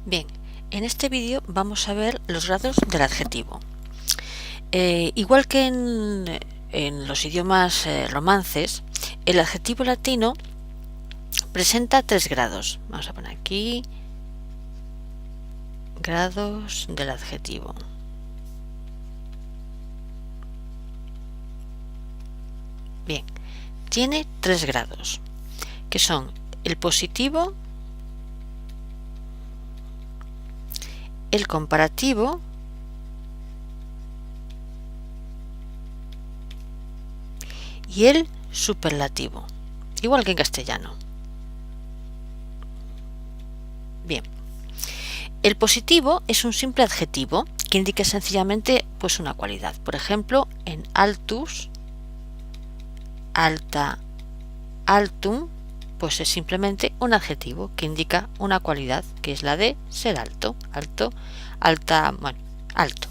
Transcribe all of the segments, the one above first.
Bien, en este vídeo vamos a ver los grados del adjetivo. Igual que en los idiomas romances, el adjetivo latino presenta 3 grados. Vamos a poner aquí grados del adjetivo. Bien, tiene 3 grados, que son el positivo, el comparativo y el superlativo, igual que en castellano. Bien, el positivo es un simple adjetivo que indica sencillamente pues una cualidad. Por ejemplo, en altus, alta, altum, pues es simplemente un adjetivo que indica una cualidad, que es la de ser alto, alta, bueno, alto.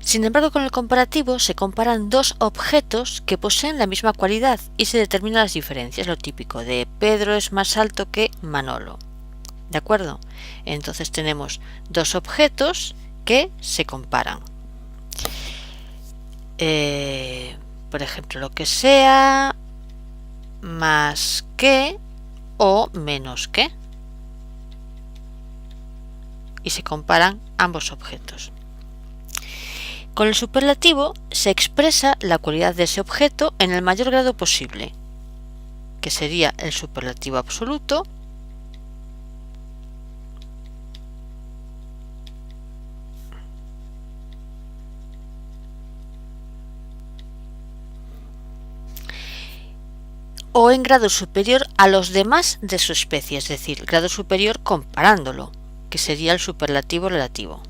Sin embargo, con el comparativo se comparan dos objetos que poseen la misma cualidad y se determinan las diferencias, lo típico de Pedro es más alto que Manolo. ¿De acuerdo? Entonces tenemos dos objetos que se comparan. Por ejemplo, lo que sea más que o menos que. Y se comparan ambos objetos. Con el superlativo se expresa la cualidad de ese objeto en el mayor grado posible, que sería el superlativo absoluto, o en grado superior a los demás de su especie, es decir, grado superior comparándolo, que sería el superlativo relativo.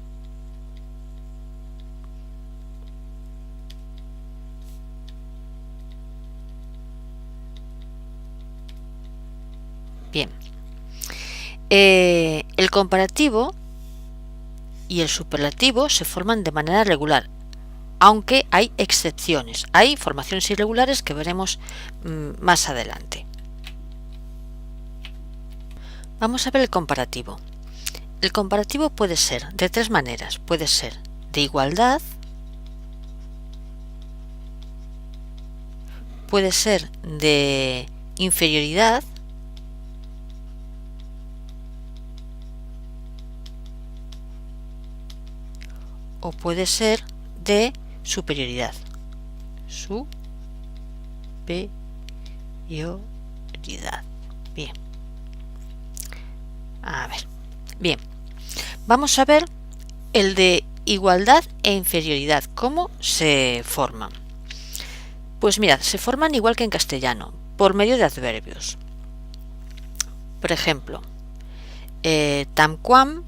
Bien, el comparativo y el superlativo se forman de manera regular, aunque hay excepciones, hay formaciones irregulares que veremos más adelante. Vamos a ver el comparativo. El comparativo puede ser de 3 maneras. Puede ser de igualdad, puede ser de inferioridad o puede ser de superioridad. Superioridad. Bien. A ver. Bien. Vamos a ver el de igualdad e inferioridad. ¿Cómo se forman? Pues mirad, se forman igual que en castellano, por medio de adverbios. Por ejemplo, tamquam,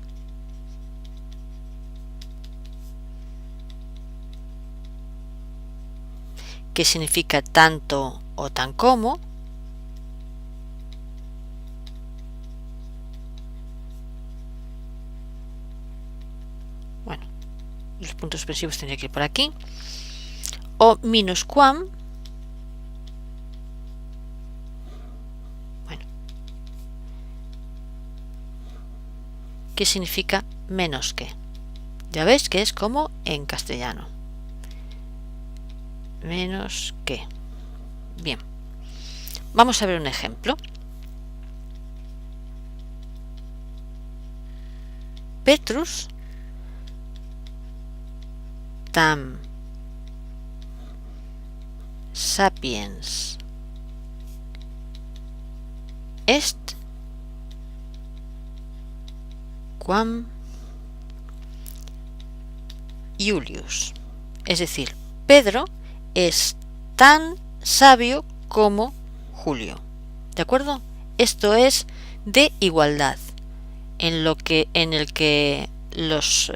que significa tanto o tan como. Bueno, los puntos suspensivos tendría que ir por aquí. O minusquam, bueno, que significa menos que. Ya veis que es como en castellano. Menos que. Bien. Vamos a ver un ejemplo. Petrus tam sapiens est quam Iulius. Es decir, Pedro es tan sabio como Julio. ¿De acuerdo? Esto es de igualdad, en el que los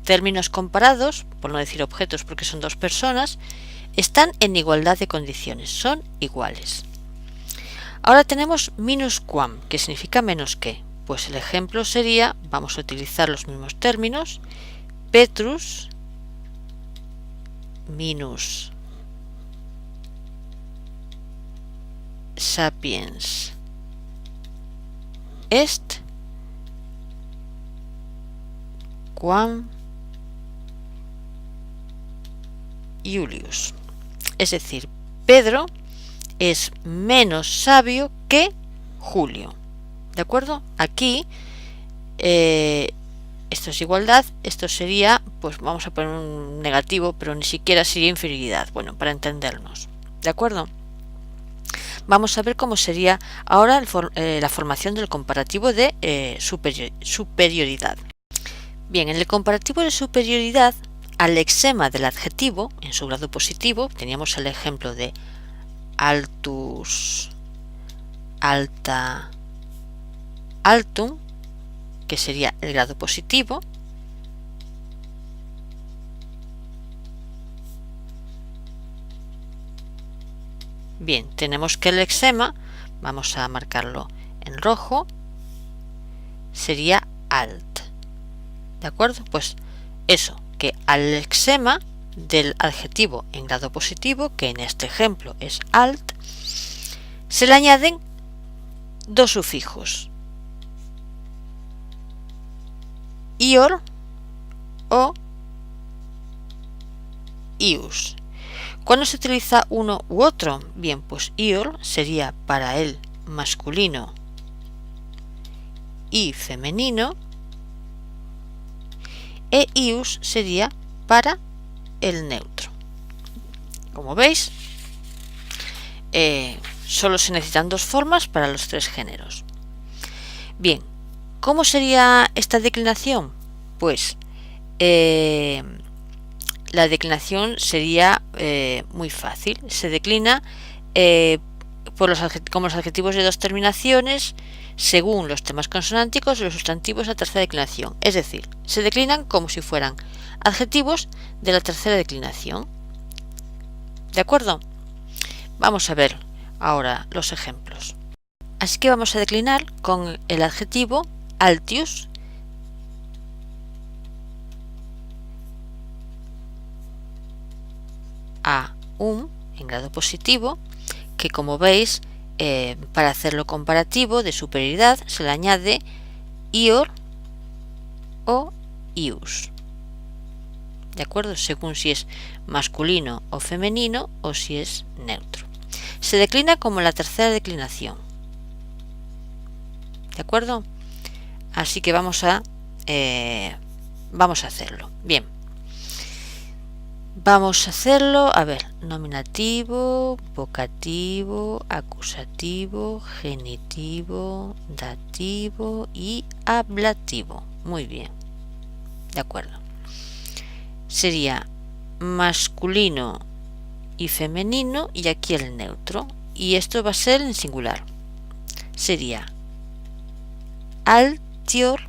términos comparados, por no decir objetos porque son dos personas, están en igualdad de condiciones, son iguales. Ahora tenemos minusquam, que significa menos que. Pues el ejemplo sería, vamos a utilizar los mismos términos, Petrus minus sapiens est quam Iulius. Es decir, Pedro es menos sabio que Julio. ¿De acuerdo? Aquí esto es igualdad, esto sería, pues vamos a poner un negativo, pero ni siquiera sería inferioridad. Bueno, para entendernos. ¿De acuerdo? Vamos a ver cómo sería ahora la formación del comparativo de superioridad. Bien, en el comparativo de superioridad, al lexema del adjetivo, en su grado positivo, teníamos el ejemplo de altus, alta, altum, que sería el grado positivo. Bien, tenemos que el lexema, vamos a marcarlo en rojo, sería alt. ¿De acuerdo? Pues eso, que al lexema del adjetivo en grado positivo, que en este ejemplo es alt, se le añaden dos sufijos, ior o ius. ¿Cuándo se utiliza uno u otro? Bien, pues ior sería para el masculino y femenino, e ius sería para el neutro. Como veis, solo se necesitan dos formas para los tres géneros. Bien, ¿cómo sería esta declinación? Pues la declinación sería muy fácil. Se declina como los adjetivos de dos terminaciones según los temas consonánticos y los sustantivos de la tercera declinación. Es decir, se declinan como si fueran adjetivos de la tercera declinación. ¿De acuerdo? Vamos a ver ahora los ejemplos. Así que vamos a declinar con el adjetivo altius. A en grado positivo, que como veis, para hacerlo comparativo de superioridad se le añade ior o ius. ¿De acuerdo? Según si es masculino o femenino o si es neutro. Se declina como la tercera declinación. ¿De acuerdo? Así que vamos a hacerlo. Bien. Vamos a hacerlo, a ver, nominativo, vocativo, acusativo, genitivo, dativo y ablativo. Muy bien. De acuerdo. Sería masculino y femenino y aquí el neutro. Y esto va a ser en singular. Sería altior,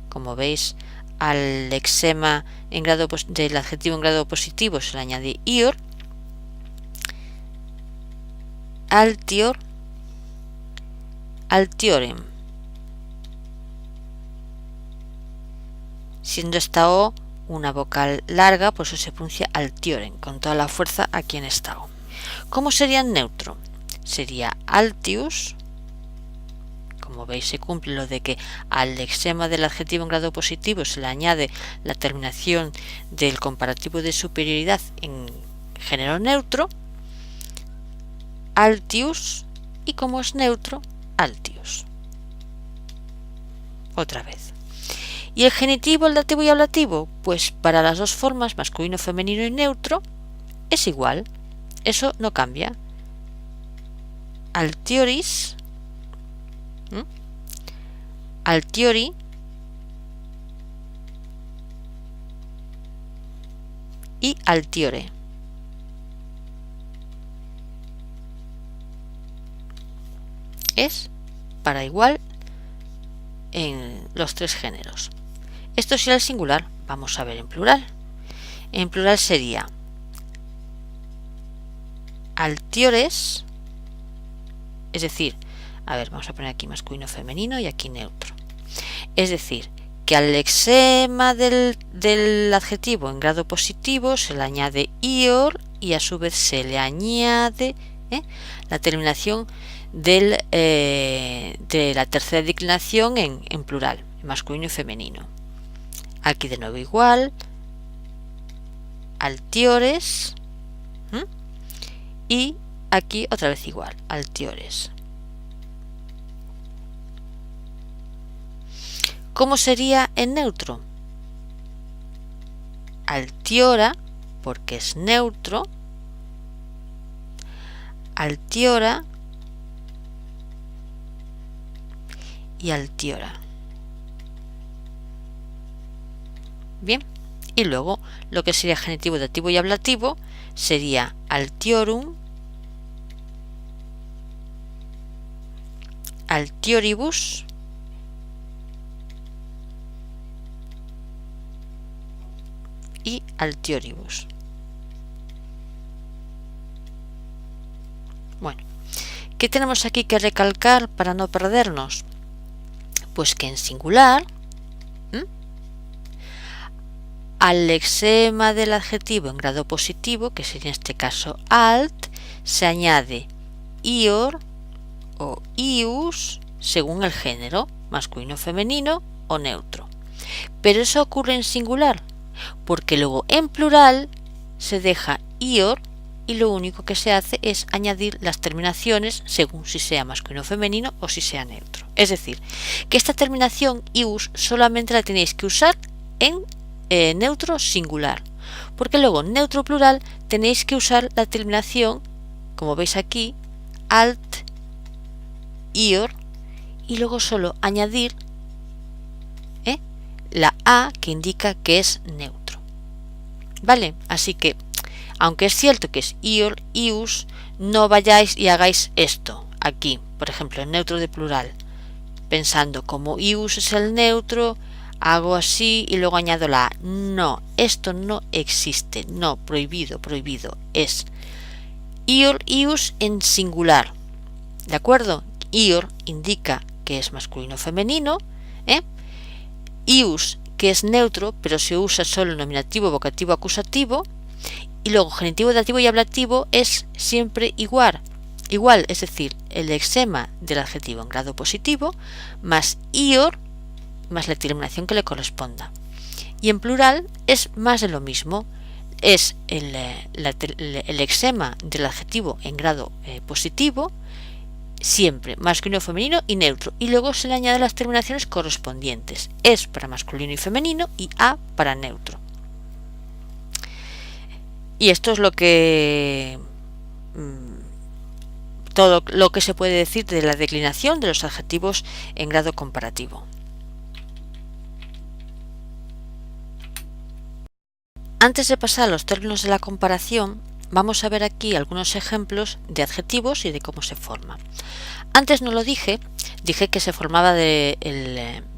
como veis, al lexema en grado del adjetivo en grado positivo se le añade ior, altior, altiorem. Siendo esta O una vocal larga, por eso se pronuncia altiorem, con toda la fuerza aquí en esta O. ¿Cómo sería en neutro? Sería altius. Como veis, se cumple lo de que al lexema del adjetivo en grado positivo se le añade la terminación del comparativo de superioridad en género neutro, altius, y como es neutro, altius. Otra vez. ¿Y el genitivo, el dativo y ablativo? Pues para las dos formas, masculino, femenino y neutro, es igual. Eso no cambia. Altioris, altiori, y altiore. Es para igual en los tres géneros. Esto será el singular. Vamos a ver en plural. En plural sería altiores, es decir, a ver, vamos a poner aquí masculino, femenino y aquí neutro. Es decir, que al lexema del adjetivo en grado positivo se le añade ior y a su vez se le añade la terminación de la tercera declinación en plural, masculino y femenino. Aquí de nuevo igual, altiores, y aquí otra vez igual, altiores. ¿Cómo sería en neutro? Altiora, porque es neutro, altiora y altiora. Bien, y luego lo que sería genitivo, dativo y ablativo sería altiorum, altioribus, y altioribus. Bueno, ¿qué tenemos aquí que recalcar para no perdernos? Pues que en singular, al lexema del adjetivo en grado positivo, que sería en este caso alt, se añade ior o ius según el género, masculino, femenino o neutro. Pero eso ocurre en singular, porque luego en plural se deja ior y lo único que se hace es añadir las terminaciones según si sea masculino, femenino o si sea neutro. Es decir, que esta terminación ius solamente la tenéis que usar en neutro singular, porque luego en neutro plural tenéis que usar la terminación, como veis aquí, alt, ior, y luego solo añadir la a que indica que es neutro. ¿Vale? Así que, aunque es cierto que es ior, ius, no vayáis y hagáis esto aquí, por ejemplo, en neutro de plural, pensando como ius es el neutro, hago así y luego añado la a. No, esto no existe. No, prohibido, prohibido. Es ior, ius en singular. ¿De acuerdo? Ior indica que es masculino, femenino. Ius, que es neutro, pero se usa solo nominativo, vocativo, acusativo. Y luego genitivo, dativo y ablativo es siempre igual, es decir, el lexema del adjetivo en grado positivo más ior más la terminación que le corresponda. Y en plural es más de lo mismo, es el lexema del adjetivo en grado positivo, siempre masculino, femenino y neutro, y luego se le añaden las terminaciones correspondientes, es para masculino y femenino y a para neutro. Y esto es lo que todo lo que se puede decir de la declinación de los adjetivos en grado comparativo. Antes de pasar a los términos de la comparación, vamos a ver aquí algunos ejemplos de adjetivos y de cómo se forma. Antes no lo dije que se formaba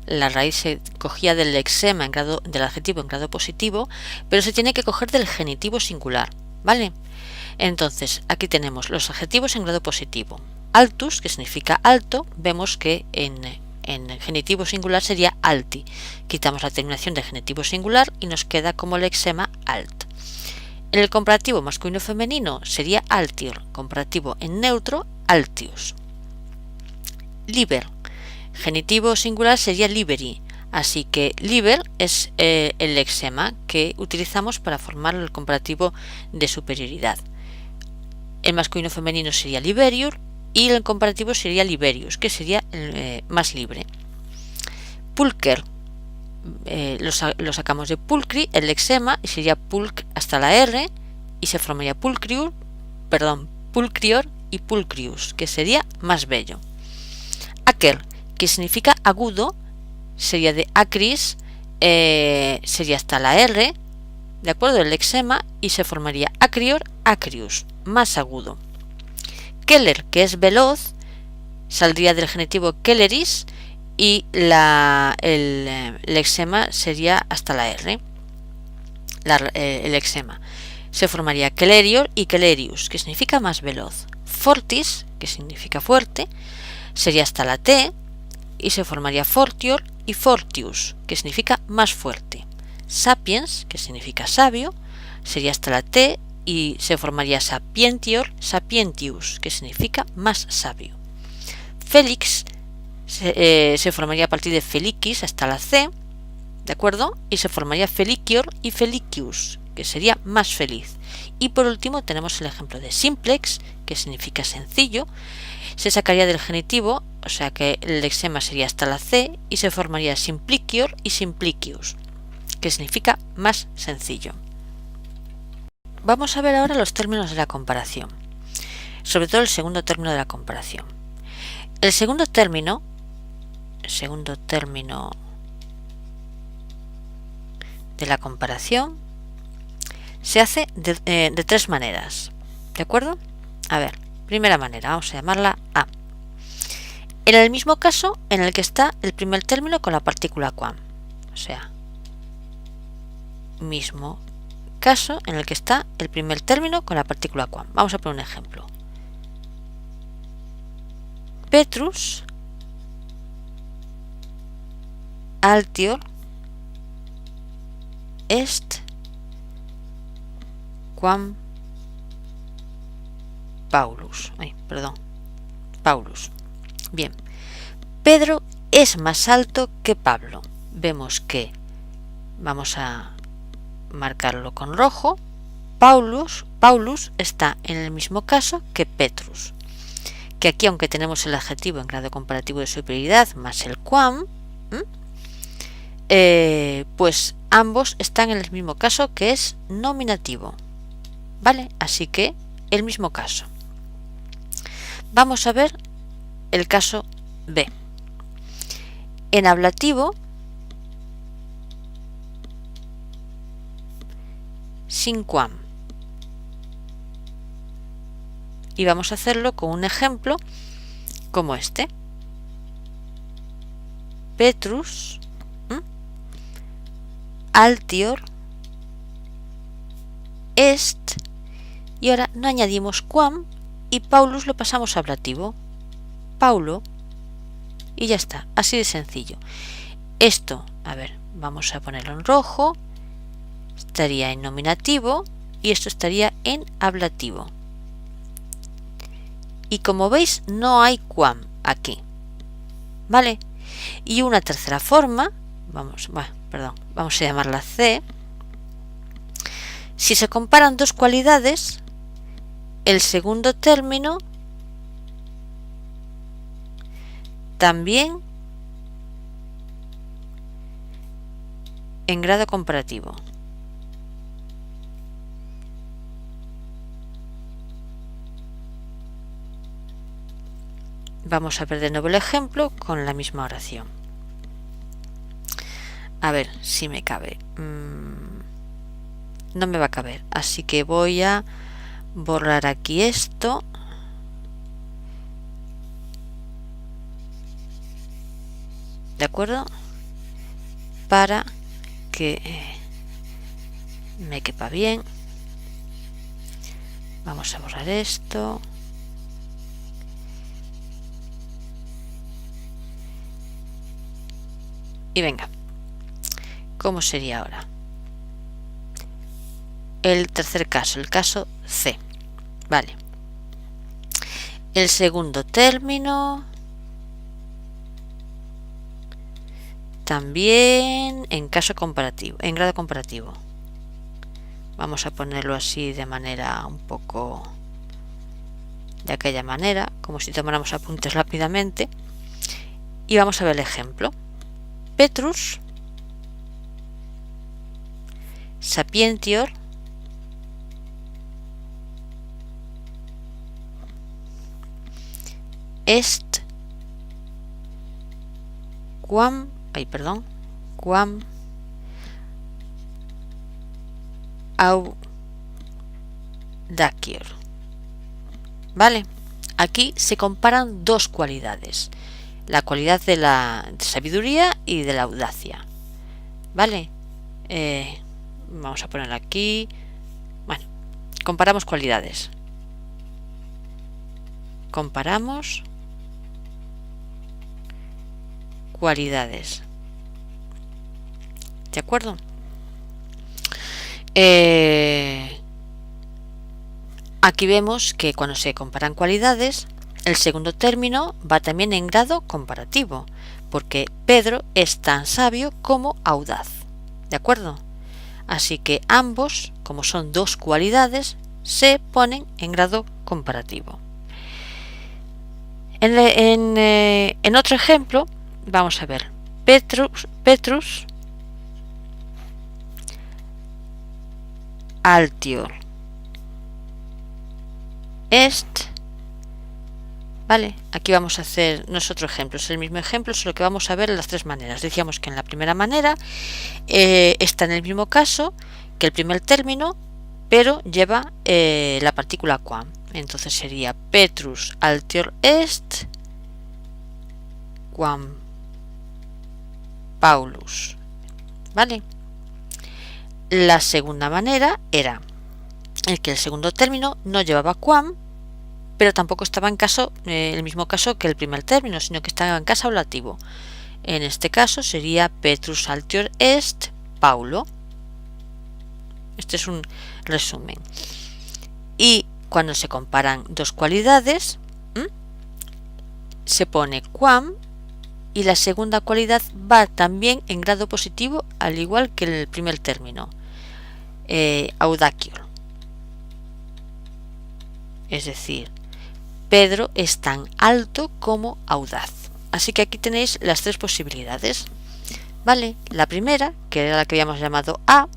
la raíz se cogía del lexema del adjetivo en grado positivo, pero se tiene que coger del genitivo singular, ¿vale? Entonces, aquí tenemos los adjetivos en grado positivo. Altus, que significa alto, vemos que en genitivo singular sería alti. Quitamos la terminación de genitivo singular y nos queda como lexema alt. En el comparativo masculino-femenino sería altior, comparativo en neutro, altius. Liber, genitivo singular sería liberi, así que liber es el lexema que utilizamos para formar el comparativo de superioridad. El masculino-femenino sería liberior y el comparativo sería liberius, que sería más libre. Pulcher, lo sacamos de pulcri, el lexema, y sería pulc hasta la R, y se formaría pulcrior y pulcrius, que sería más bello. Acer, que significa agudo, sería de acris, sería hasta la R, de acuerdo, el lexema, y se formaría acrior, acrius, más agudo. Keller, que es veloz, saldría del genitivo kelleris y el lexema sería hasta la R. El lexema se formaría kellerior y kellerius, que significa más veloz. Fortis, que significa fuerte, sería hasta la T y se formaría fortior y fortius, que significa más fuerte. Sapiens, que significa sabio, sería hasta la T y se formaría sapientior, sapientius, que significa más sabio. Felix se formaría a partir de felicis hasta la C ¿de acuerdo? Y se formaría felicior y felicius, que sería más feliz. Y por último tenemos el ejemplo de simplex, que significa sencillo. Se sacaría del genitivo, o sea que el lexema sería hasta la C, y se formaría simplicior y simplicius, que significa más sencillo. Vamos a ver ahora los términos de la comparación, sobre todo el segundo término de la comparación. El segundo término de la comparación se hace de tres maneras, ¿de acuerdo? A ver, primera manera, vamos a llamarla A. En el mismo caso en el que está el primer término con la partícula quam, o sea, mismo caso en el que está el primer término con la partícula quam. Vamos a poner un ejemplo. Petrus altior est quam Paulus. Paulus. Bien. Pedro es más alto que Pablo. Vemos que vamos a marcarlo con rojo. Paulus está en el mismo caso que Petrus. Que aquí, aunque tenemos el adjetivo en grado comparativo de superioridad más el quam, pues ambos están en el mismo caso, que es nominativo. ¿Vale? Así que el mismo caso. Vamos a ver el caso B. En ablativo, sin quam. Y vamos a hacerlo con un ejemplo como este. Petrus altior est, y ahora no añadimos quam y Paulus lo pasamos a ablativo. Paulo, y ya está, así de sencillo. Esto, a ver, vamos a ponerlo en rojo, estaría en nominativo y esto estaría en ablativo. Y como veis, no hay quam aquí, ¿vale? Y una tercera forma, vamos a llamarla C. Si se comparan dos cualidades, el segundo término también en grado comparativo. Vamos a ver de nuevo el ejemplo con la misma oración. A ver si me cabe. No me va a caber, así que voy a borrar aquí esto. ¿De acuerdo? Para que me quepa bien. Vamos a borrar esto. Y venga, ¿cómo sería ahora? El tercer caso, el caso C. Vale. El segundo término también en caso comparativo, en grado comparativo. Vamos a ponerlo así de manera un poco de aquella manera, como si tomáramos apuntes rápidamente. Y vamos a ver el ejemplo. Petrus sapientior est quam audacior. Vale, aquí se comparan dos cualidades, la cualidad de la sabiduría y de la audacia. Vale, vamos a poner aquí. Bueno, comparamos cualidades. Comparamos cualidades. ¿De acuerdo? Aquí vemos que cuando se comparan cualidades, el segundo término va también en grado comparativo, porque Pedro es tan sabio como audaz. ¿De acuerdo? Así que ambos, como son dos cualidades, se ponen en grado comparativo. En otro ejemplo, vamos a ver. Petrus altior est. Vale, aquí vamos a hacer otro ejemplo, es el mismo ejemplo, solo que vamos a ver las tres maneras. Decíamos que en la primera manera está en el mismo caso que el primer término, pero lleva la partícula quam. Entonces sería Petrus altior est quam Paulus. ¿Vale? La segunda manera era el que el segundo término no llevaba quam, pero tampoco estaba en el mismo caso que el primer término, sino que estaba en caso ablativo. En este caso sería Petrus altior est Paulo. Este es un resumen. Y cuando se comparan dos cualidades, se pone quam y la segunda cualidad va también en grado positivo, al igual que el primer término, audacior. Es decir, Pedro es tan alto como audaz. Así que aquí tenéis las tres posibilidades. ¿Vale? La primera, que era la que habíamos llamado A,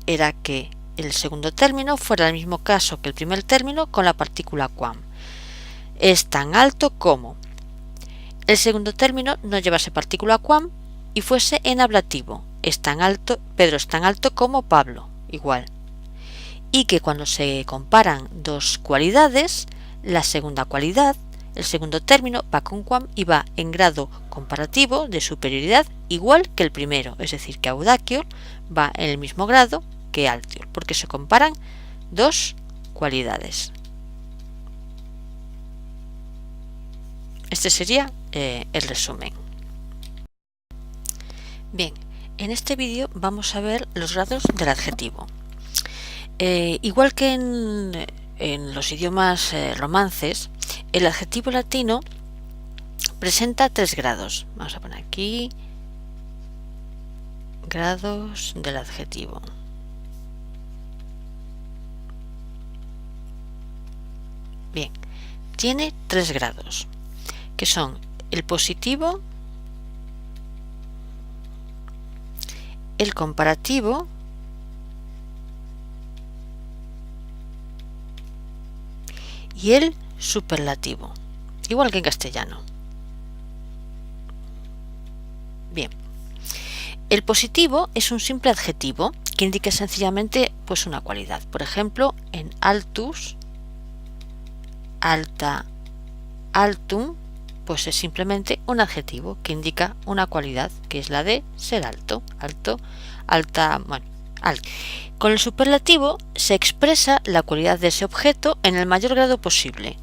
era que el segundo término fuera el mismo caso que el primer término con la partícula quam. Es tan alto como. El segundo término no llevase partícula quam y fuese en ablativo. Es tan alto, Pedro es tan alto como Pablo, igual. Y que cuando se comparan dos cualidades, la segunda cualidad, el segundo término va con quam y va en grado comparativo de superioridad igual que el primero, es decir, que audacior va en el mismo grado que altior, porque se comparan dos cualidades. Este sería el resumen. Bien, en este vídeo vamos a ver los grados del adjetivo. Igual que en los idiomas romances, el adjetivo latino presenta 3 grados. Vamos a poner aquí grados del adjetivo. Bien, tiene 3 grados, que son el positivo, el comparativo y el superlativo, igual que en castellano. Bien, el positivo es un simple adjetivo que indica sencillamente pues una cualidad. Por ejemplo, en altus, alta, altum, pues es simplemente un adjetivo que indica una cualidad, que es la de ser alto, alto, alta, bueno, alto. Con el superlativo se expresa la cualidad de ese objeto en el mayor grado posible,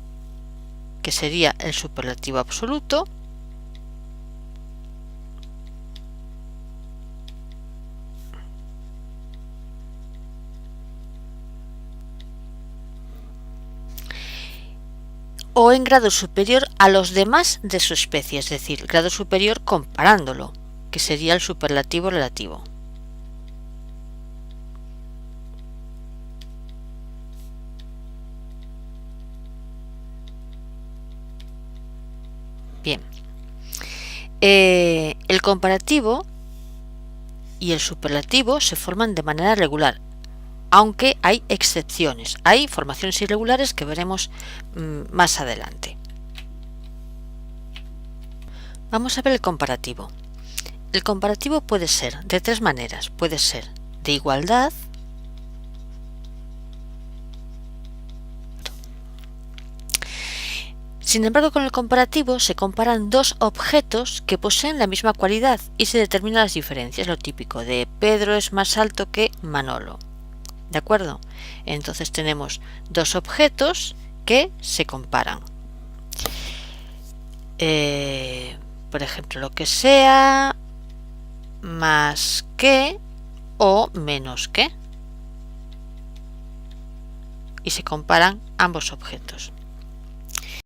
que sería el superlativo absoluto, o en grado superior a los demás de su especie, es decir, grado superior comparándolo, que sería el superlativo relativo. Bien, el comparativo y el superlativo se forman de manera regular, aunque hay excepciones, hay formaciones irregulares que veremos más adelante. Vamos a ver el comparativo. El comparativo puede ser de 3 maneras. Puede ser de igualdad, sin embargo, con el comparativo se comparan 2 objetos que poseen la misma cualidad y se determinan las diferencias, lo típico de Pedro es más alto que Manolo. ¿De acuerdo? Entonces tenemos 2 objetos que se comparan. Por ejemplo, lo que sea más que o menos que. Y se comparan ambos objetos.